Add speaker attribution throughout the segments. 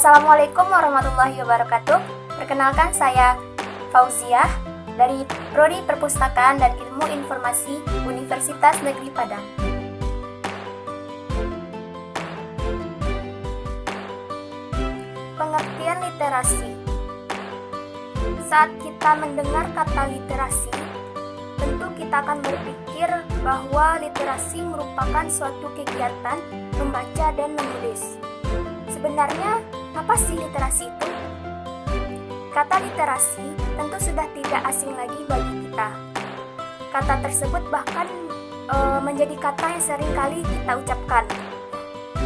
Speaker 1: Assalamualaikum warahmatullahi wabarakatuh. Perkenalkan, saya Fauziah dari Prodi Perpustakaan dan Ilmu Informasi Universitas Negeri Padang. Pengertian literasi. Saat kita mendengar kata literasi, tentu kita akan berpikir bahwa literasi merupakan suatu kegiatan membaca dan menulis. Sebenarnya, apa sih literasi itu? Kata literasi tentu sudah tidak asing lagi bagi kita. Kata tersebut bahkan menjadi kata yang sering kali kita ucapkan.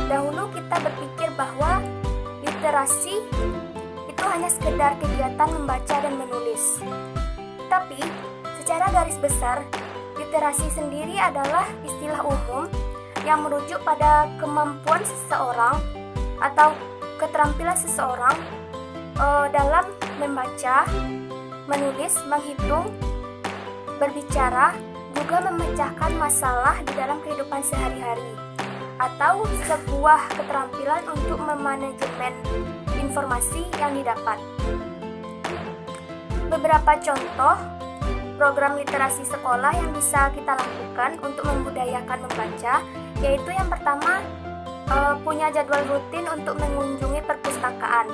Speaker 1: Dahulu kita berpikir bahwa literasi itu hanya sekedar kegiatan membaca dan menulis. Tapi, secara garis besar, literasi sendiri adalah istilah umum yang merujuk pada kemampuan seseorang atau keterampilan seseorang dalam membaca, menulis, menghitung, berbicara, juga memecahkan masalah di dalam kehidupan sehari-hari, atau sebuah keterampilan untuk memanajemen informasi yang didapat. Beberapa contoh program literasi sekolah yang bisa kita lakukan untuk membudayakan membaca, yaitu yang pertama, punya jadwal rutin untuk mengunjungi perpustakaan.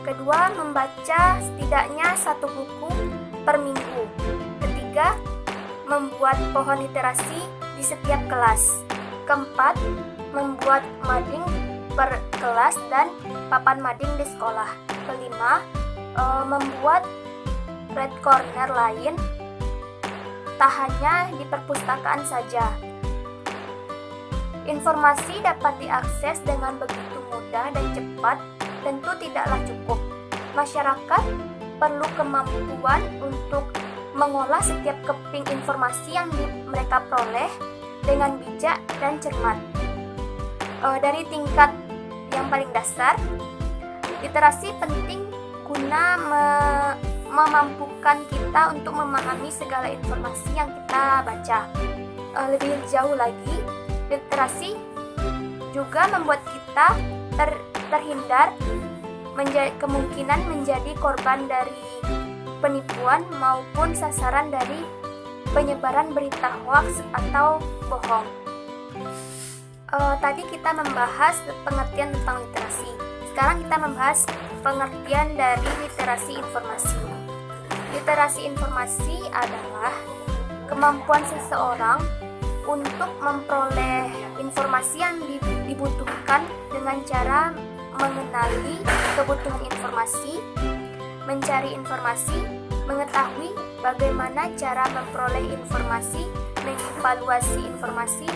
Speaker 1: Kedua, membaca setidaknya 1 buku per minggu. Ketiga, membuat pohon literasi di setiap kelas. Keempat, membuat mading per kelas dan papan mading di sekolah. Kelima, membuat red corner lain, tak hanya di perpustakaan saja. Informasi dapat diakses dengan begitu mudah dan cepat, tentu tidaklah cukup. Masyarakat perlu kemampuan untuk mengolah setiap keping informasi yang mereka peroleh dengan bijak dan cermat. Dari tingkat yang paling dasar, literasi penting guna memampukan kita untuk memahami segala informasi yang kita baca. Lebih jauh lagi, literasi juga membuat kita terhindar kemungkinan menjadi korban dari penipuan maupun sasaran dari penyebaran berita hoaks atau bohong. Tadi kita membahas pengertian tentang literasi. Sekarang kita membahas pengertian dari literasi informasi. Literasi informasi adalah kemampuan seseorang untuk memperoleh informasi yang dibutuhkan dengan cara mengenali kebutuhan informasi, mencari informasi, mengetahui bagaimana cara memperoleh informasi, mengevaluasi informasi,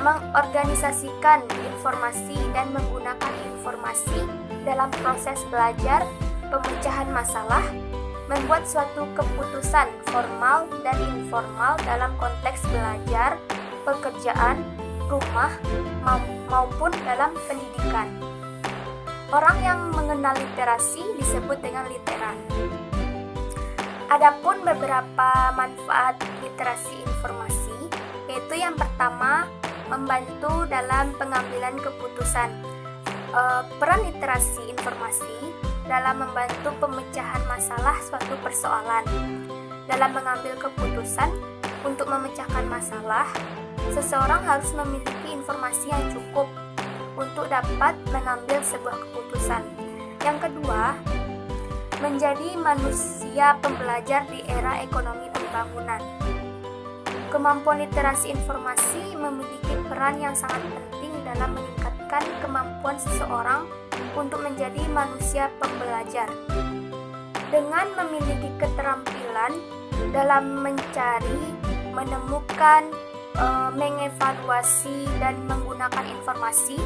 Speaker 1: mengorganisasikan informasi dan menggunakan informasi dalam proses belajar, pemecahan masalah, membuat suatu keputusan formal dan informal dalam konteks belajar, pekerjaan, rumah, maupun dalam pendidikan. Orang yang mengenal literasi disebut dengan literat. Adapun beberapa manfaat literasi informasi, yaitu yang pertama, membantu dalam pengambilan keputusan. Peran literasi informasi dalam membantu pemecahan masalah suatu persoalan. Dalam mengambil keputusan untuk memecahkan masalah, seseorang harus memiliki informasi yang cukup untuk dapat mengambil sebuah keputusan. Yang kedua, menjadi manusia pembelajar di era ekonomi pembangunan. Kemampuan literasi informasi memiliki peran yang sangat penting dalam meningkatkan kemampuan seseorang untuk menjadi manusia pembelajar. Dengan memiliki keterampilan dalam mencari, menemukan, mengevaluasi, dan menggunakan informasi,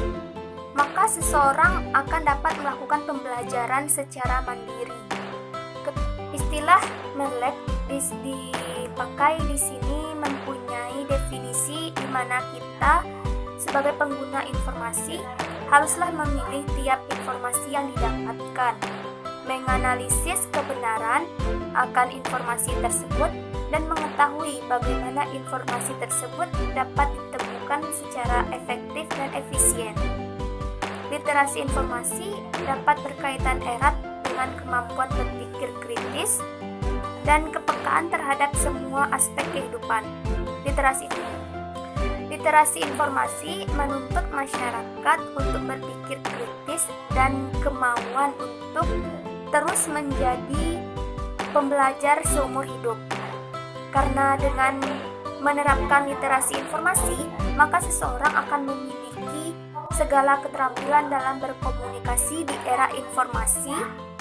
Speaker 1: maka seseorang akan dapat melakukan pembelajaran secara mandiri. Istilah melek dipakai di sini mempunyai definisi di mana kita sebagai pengguna informasi haruslah memilih tiap informasi yang didapatkan, menganalisis kebenaran akan informasi tersebut, dan mengetahui bagaimana informasi tersebut dapat ditemukan secara efektif dan efisien. literasi informasi dapat berkaitan erat dengan kemampuan berpikir kritis dan kepekaan terhadap semua aspek kehidupan. Literasi informasi menuntut masyarakat untuk berpikir kritis dan kemauan untuk terus menjadi pembelajar seumur hidup. Karena dengan menerapkan literasi informasi, maka seseorang akan memiliki segala keterampilan dalam berkomunikasi di era informasi.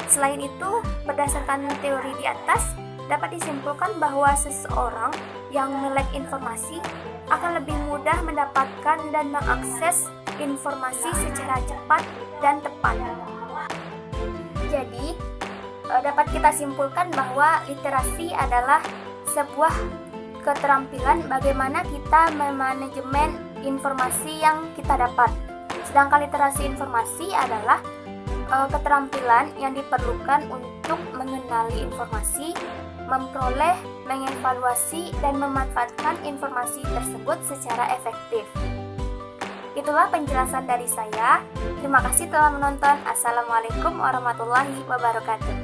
Speaker 1: Selain itu, berdasarkan teori di atas, dapat disimpulkan bahwa seseorang yang melek informasi akan lebih mudah mendapatkan dan mengakses informasi secara cepat dan tepat. Jadi, dapat kita simpulkan bahwa literasi adalah sebuah keterampilan bagaimana kita memanajemen informasi yang kita dapat. Sedangkan literasi informasi adalah keterampilan yang diperlukan untuk mengenali informasi, memperoleh, mengevaluasi, dan memanfaatkan informasi tersebut secara efektif. Itulah penjelasan dari saya. Terima kasih telah menonton. Assalamualaikum warahmatullahi wabarakatuh.